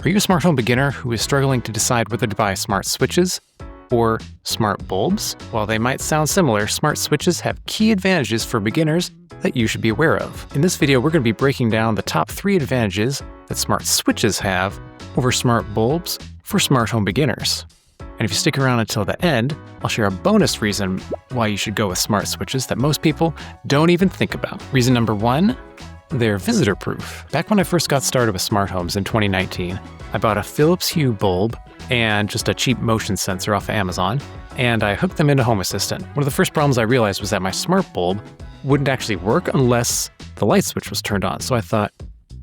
Are you a smart home beginner who is struggling to decide whether to buy smart switches or smart bulbs? While they might sound similar, smart switches have key advantages for beginners that you should be aware of. In this video, we're going to be breaking down the top 3 advantages that smart switches have over smart bulbs for smart home beginners. And if you stick around until the end, I'll share a bonus reason why you should go with smart switches that most people don't even think about. Reason number 1, they're visitor-proof. Back when I first got started with smart homes in 2019, I bought a Philips Hue bulb and just a cheap motion sensor off of Amazon, and I hooked them into Home Assistant. One of the first problems I realized was that my smart bulb wouldn't actually work unless the light switch was turned on. So I thought,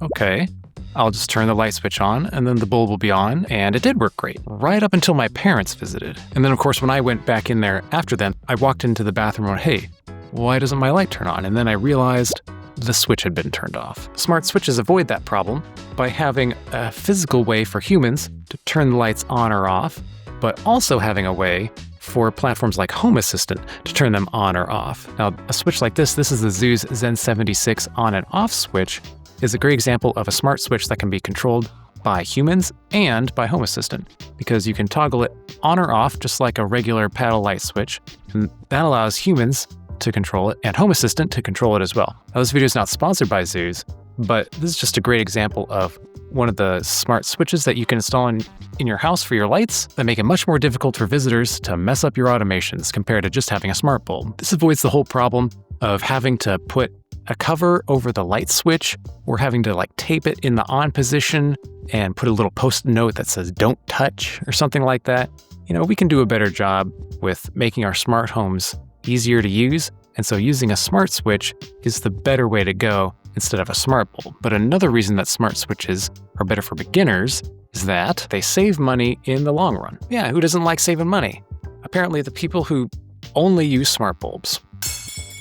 okay, I'll just turn the light switch on and then the bulb will be on, and it did work great, right up until my parents visited. And then of course, when I went back in there after them, I walked into the bathroom and went, hey, why doesn't my light turn on? And then I realized the switch had been turned off. Smart switches avoid that problem by having a physical way for humans to turn the lights on or off, but also having a way for platforms like Home Assistant to turn them on or off. Now, a switch like this is the Zoo's Zen 76 on and off switch, is a great example of a smart switch that can be controlled by humans and by Home Assistant, because you can toggle it on or off just like a regular paddle light switch, and that allows humans to control it and Home Assistant to control it as well. Now, this video is not sponsored by Zoo's, but this is just a great example of one of the smart switches that you can install in your house for your lights that make it much more difficult for visitors to mess up your automations compared to just having a smart bulb. This avoids the whole problem of having to put a cover over the light switch or having to tape it in the on position and put a little post-it note that says don't touch or something like that. You know, we can do a better job with making our smart homes easier to use, and so using a smart switch is the better way to go instead of a smart bulb. But another reason that smart switches are better for beginners is that they save money in the long run. Yeah, who doesn't like saving money? Apparently the people who only use smart bulbs.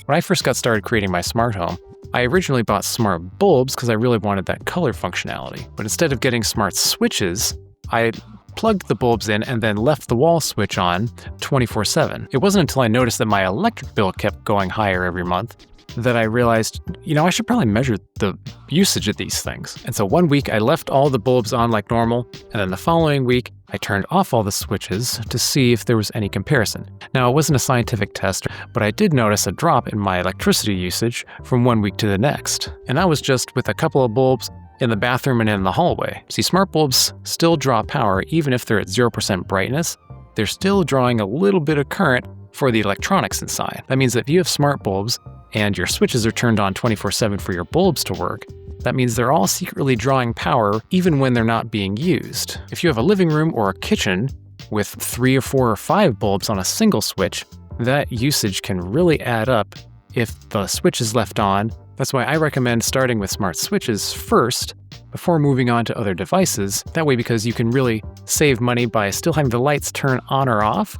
When I first got started creating my smart home, I originally bought smart bulbs because I really wanted that color functionality. But instead of getting smart switches, I plugged the bulbs in and then left the wall switch on 24/7. It wasn't until I noticed that my electric bill kept going higher every month that I realized, I should probably measure the usage of these things. And so one week I left all the bulbs on like normal, and then the following week I turned off all the switches to see if there was any comparison. Now, it wasn't a scientific test, but I did notice a drop in my electricity usage from one week to the next. And that was just with a couple of bulbs in the bathroom and in the hallway. See, smart bulbs still draw power even if they're at 0% brightness. They're still drawing a little bit of current for the electronics inside. That means that if you have smart bulbs and your switches are turned on 24/7 for your bulbs to work, that means they're all secretly drawing power even when they're not being used. If you have a living room or a kitchen with 3 or 4 or 5 bulbs on a single switch, that usage can really add up if the switch is left on. That's why I recommend starting with smart switches first before moving on to other devices. That way, because you can really save money by still having the lights turn on or off,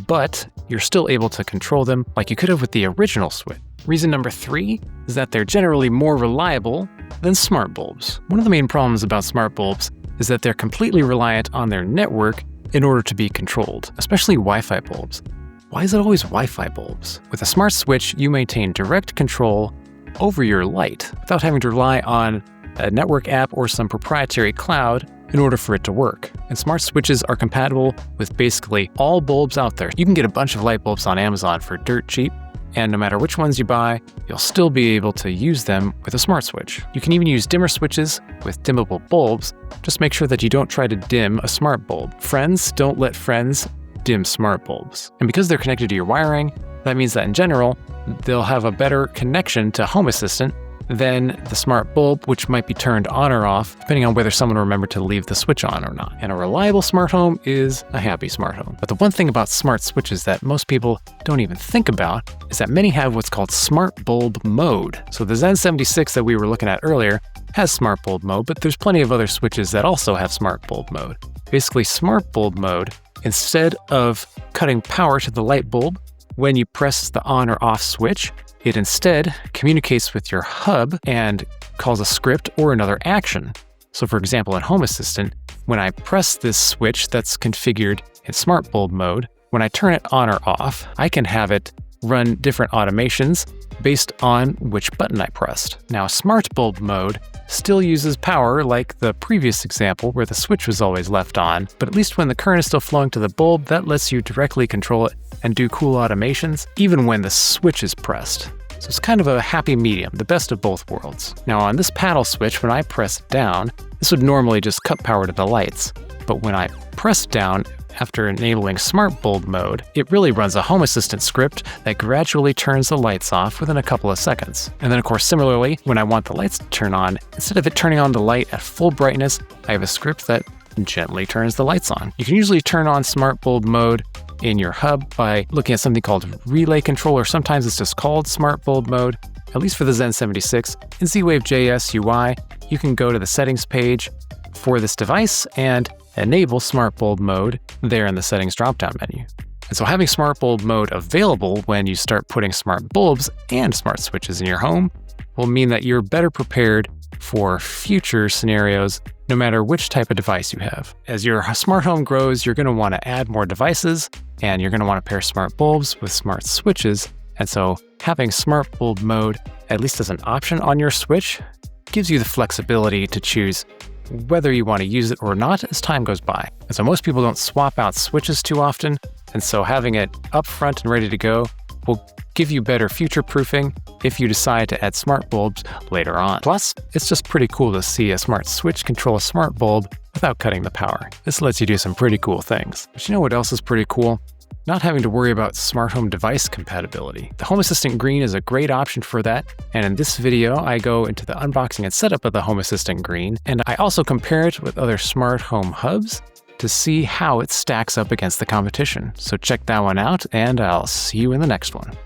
but you're still able to control them like you could have with the original switch. Reason number 3 is that they're generally more reliable than smart bulbs. One of the main problems about smart bulbs is that they're completely reliant on their network in order to be controlled, especially Wi-Fi bulbs. Why is it always Wi-Fi bulbs? With a smart switch, you maintain direct control over your light without having to rely on a network app or some proprietary cloud in order for it to work. And smart switches are compatible with basically all bulbs out there. You can get a bunch of light bulbs on Amazon for dirt cheap, and no matter which ones you buy, you'll still be able to use them with a smart switch. You can even use dimmer switches with dimmable bulbs. Just make sure that you don't try to dim a smart bulb. Friends don't let friends dim smart bulbs. And because they're connected to your wiring, that means that in general, they'll have a better connection to Home Assistant than the smart bulb, which might be turned on or off, depending on whether someone remembered to leave the switch on or not. And a reliable smart home is a happy smart home. But the one thing about smart switches that most people don't even think about is that many have what's called smart bulb mode. So the Zen 76 that we were looking at earlier has smart bulb mode, but there's plenty of other switches that also have smart bulb mode. Basically, smart bulb mode, instead of cutting power to the light bulb when you press the on or off switch, it instead communicates with your hub and calls a script or another action. So for example, in Home Assistant, when I press this switch that's configured in smart bulb mode, when I turn it on or off, I can have it run different automations based on which button I pressed. Now, smart bulb mode still uses power like the previous example where the switch was always left on, but at least when the current is still flowing to the bulb, that lets you directly control it and do cool automations even when the switch is pressed. So it's kind of a happy medium, the best of both worlds. Now on this paddle switch, when I press down, this would normally just cut power to the lights, but when I press down, after enabling Smart Bulb mode, it really runs a Home Assistant script that gradually turns the lights off within a couple of seconds. And then of course, similarly, when I want the lights to turn on, instead of it turning on the light at full brightness, I have a script that gently turns the lights on. You can usually turn on Smart Bulb mode in your hub by looking at something called Relay Control, or sometimes it's just called Smart Bulb mode, at least for the Zen 76. In Z-Wave.js UI, you can go to the settings page for this device and enable Smart Bulb mode there in the settings drop-down menu. And so having Smart Bulb mode available when you start putting smart bulbs and smart switches in your home will mean that you're better prepared for future scenarios no matter which type of device you have. As your smart home grows, you're going to want to add more devices and you're going to want to pair smart bulbs with smart switches. And so having Smart Bulb mode, at least as an option on your switch, gives you the flexibility to choose whether you want to use it or not as time goes by. And so most people don't swap out switches too often, and so having it up front and ready to go will give you better future proofing if you decide to add smart bulbs later on. Plus, it's just pretty cool to see a smart switch control a smart bulb without cutting the power. This lets you do some pretty cool things. But you know what else is pretty cool? Not having to worry about smart home device compatibility. The Home Assistant Green is a great option for that, and in this video I go into the unboxing and setup of the Home Assistant Green, and I also compare it with other smart home hubs to see how it stacks up against the competition. So check that one out, and I'll see you in the next one.